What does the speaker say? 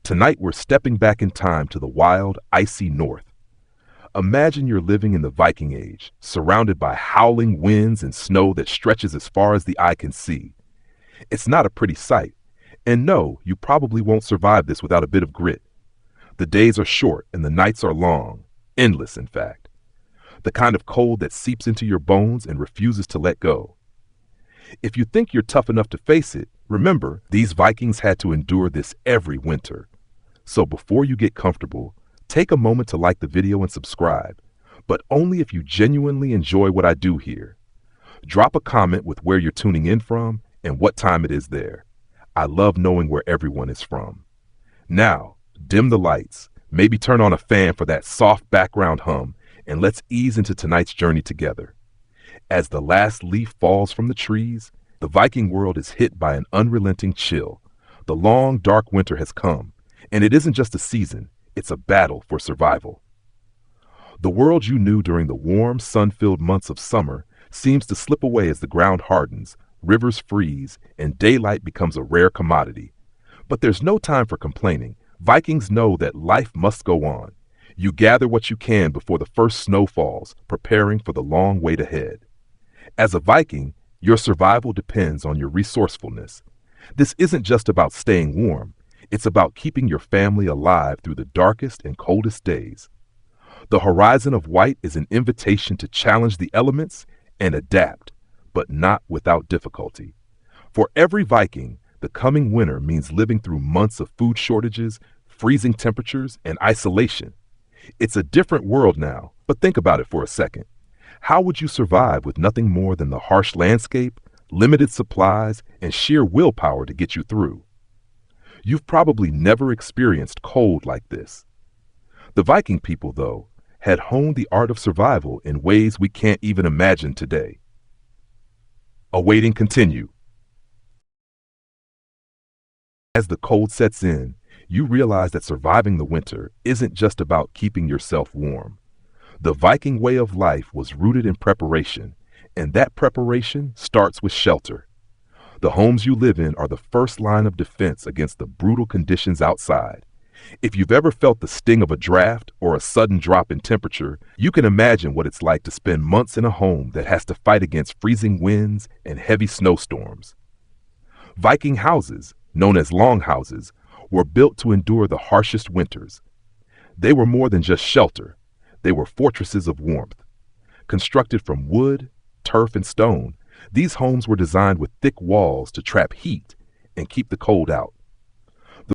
Tonight we're stepping back in time to the wild, icy north. Imagine you're living in the Viking Age, surrounded by howling winds and snow that stretches as far as the eye can see. It's not a pretty sight, and no, you probably won't survive this without a bit of grit. The days are short and the nights are long, endless in fact. The kind of cold that seeps into your bones and refuses to let go. If you think you're tough enough to face it, remember, these Vikings had to endure this every winter. So before you get comfortable, take a moment to like the video and subscribe, but only if you genuinely enjoy what I do here. Drop a comment with where you're tuning in from and what time it is there. I love knowing where everyone is from. Now, dim the lights, maybe turn on a fan for that soft background hum, and let's ease into tonight's journey together. As the last leaf falls from the trees, the Viking world is hit by an unrelenting chill. The long, dark winter has come, and it isn't just a season, it's a battle for survival. The world you knew during the warm, sun-filled months of summer seems to slip away as the ground hardens, rivers freeze, and daylight becomes a rare commodity. But there's no time for complaining. Vikings know that life must go on. You gather what you can before the first snow falls, preparing for the long wait ahead. As a Viking, your survival depends on your resourcefulness. This isn't just about staying warm. It's about keeping your family alive through the darkest and coldest days. The horizon of white is an invitation to challenge the elements and adapt, but not without difficulty. For every Viking, the coming winter means living through months of food shortages, freezing temperatures, and isolation. It's a different world now, but think about it for a second. How would you survive with nothing more than the harsh landscape, limited supplies, and sheer willpower to get you through? You've probably never experienced cold like this. The Viking people, though, had honed the art of survival in ways we can't even imagine today. Awaiting continue. As the cold sets in, you realize that surviving the winter isn't just about keeping yourself warm. The Viking way of life was rooted in preparation, and that preparation starts with shelter. The homes you live in are the first line of defense against the brutal conditions outside. If you've ever felt the sting of a draft or a sudden drop in temperature, you can imagine what it's like to spend months in a home that has to fight against freezing winds and heavy snowstorms. Viking houses, known as longhouses, were built to endure the harshest winters. They were more than just shelter. They were fortresses of warmth. Constructed from wood, turf, and stone, these homes were designed with thick walls to trap heat and keep the cold out.